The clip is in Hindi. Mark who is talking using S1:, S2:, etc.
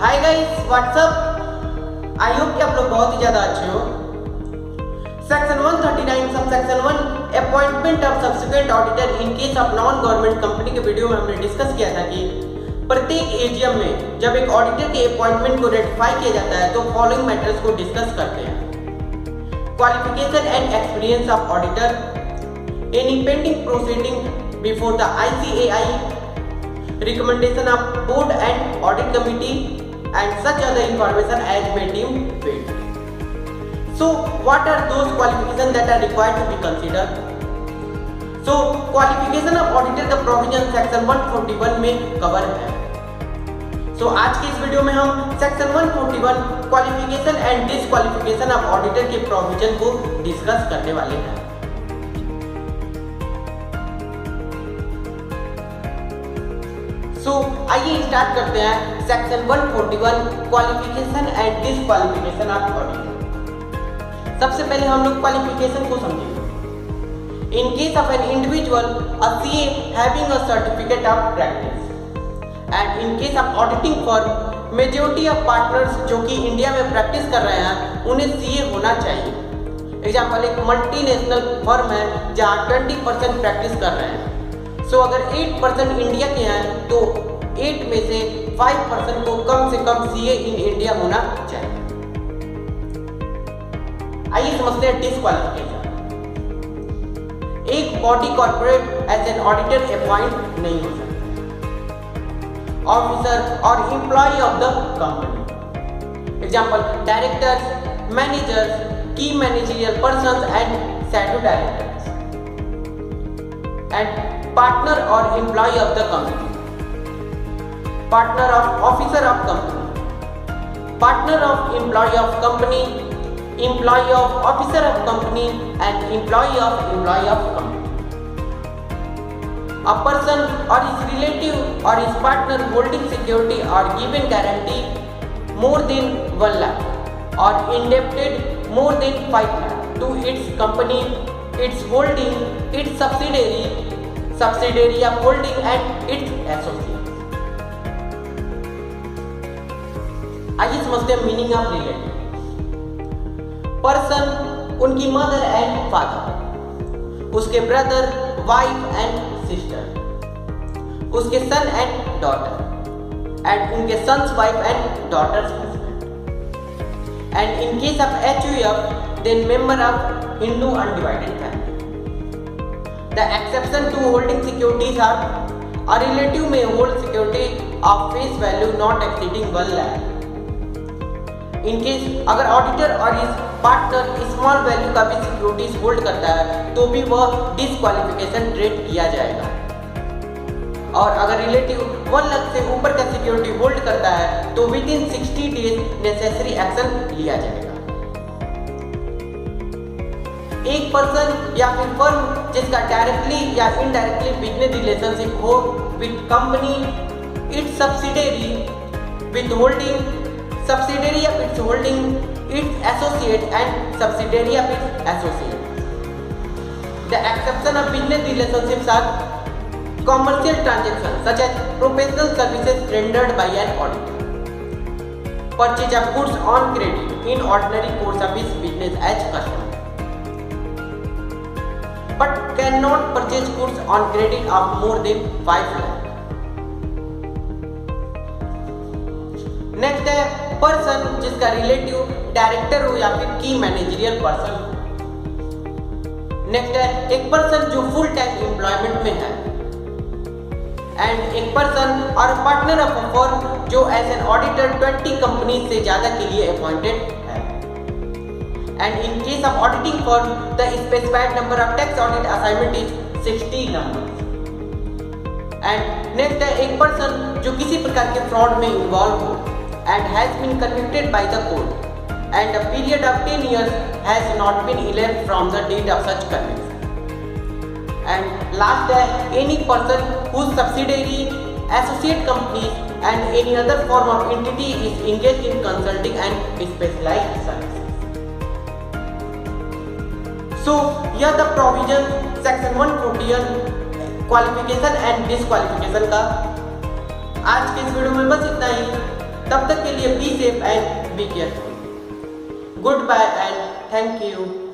S1: Hi guys, what's up. I hope कि आप लोग बहुत ही ज्यादा अच्छे हो। Section 139 sub section 1 appointment of subsequent auditor in case of non government company के वीडियो में हमने डिस्कस किया था कि प्रत्येक एजीएम में जब एक ऑडिटर के अपॉइंटमेंट को रेटिफाई किया जाता है तो फॉलोइंग मैटर्स को डिस्कस करते हैं: qualification and experience of auditor, any pending proceeding before the ICAI, recommendation of board and audit committee and such other information as may deem fit. So what are those qualifications that are required to be considered? So qualification of auditor का provision section 141 में कवर है। So आज के इस वीडियो में हम section 141 qualification and disqualification of auditor के provision को डिस्कस करने वाले हैं। तो आइए स्टार्ट करते हैं section 141 qualification and disqualification of auditor. सबसे पहले हम लोग क्वालिफिकेशन को समझेंगे। इन case of an individual a CA having a certificate of practice and in case of auditing firm majority of partners जो कि इंडिया में प्रैक्टिस कर रहे हैं उन्हें CA होना चाहिए। एग्जाम्पल, एक मल्टीनेशनल फर्म है जहाँ 20% प्रैक्टिस कर रहे हैं। सो अगर 8% इंडिया के हैं तो 8 में से 5% को कम से कम CA इन इंडिया होना चाहिए। आइए समझते हैं डिसक्वालिफिकेशन। एक body corporate as an auditor appoint नहीं हो सकता। ऑफिसर और employee of the company, example directors, managers, key managerial persons and shadow directors, and partner or employee of the company, partner of officer of company, partner of employee of company, employee of officer of company and employee of company. A person or his relative or his partner holding security or given guarantee more than 1 lakh or indebted more than 5 lakh to its company, its holding, its subsidiary of holding and its associates. आइए समझते हैं मीनिंग ऑफ रिलेटिव। पर्सन, उनकी मदर एंड फादर, उसके ब्रदर, वाइफ एंड सिस्टर, उसके सन एंड डॉटर एंड उनके son's wife and daughter's husband and in case of HUF then member of Hindu undivided family. The exception to holding securities are a relative may hold security of face value not exceeding 1 lakh. In case अगर ऑडिटर और इस पार्टनर स्मॉल वैल्यू का भी सिक्योरिटीज होल्ड करता है तो भी वह डिसक्वालिफिकेशन ट्रीट किया जाएगा। और अगर रिलेटिव 1 लाख से ऊपर का सिक्योरिटी होल्ड करता है तो with in 60 days necessary action लिया जाएगा। एक पर्सन या फिर फर्म जिसका डायरेक्टली या इनडायरेक्टली बिजनेस रिलेशनशिप हो with company, its subsidiary, with holding subsidiary of its holding, its associate and subsidiary of its associate. The exception of business relationships are commercial transaction such as professional services rendered by an auditor, purchase of goods on credit in ordinary course of his business as customer but cannot purchase goods on credit of more than 5 lakh. Next है पर्सन जिसका रिलेटिव डायरेक्टर हो या फिर की मैनेजरियल पर्सन हो। नेक्स्ट है एक पर्सन जो फुल टाइम एम्प्लॉयमेंट में है एंड एक पर्सन और पार्टनर ऑफ अ फर्म जो एज एन ऑडिटर 20 कंपनी से ज्यादा के लिए अपॉइंटेड है। And in case of auditing firm, the specified number of tax audit assignment is 60 numbers. And next है एक पर्सन जो किसी प्रकार के फ्रॉड में इन्वॉल्व हो and has been convicted by the court and a period of 10 years has not been elapsed from the date of such conviction. And last है any person whose subsidiary, associate companies and any other form of entity is engaged in consulting and specialized services. So यह the provision section 141 qualification and disqualification का। आज के इस वीडियो में बस इतना ही। तब तक के लिए be safe and be careful. Good bye and thank you.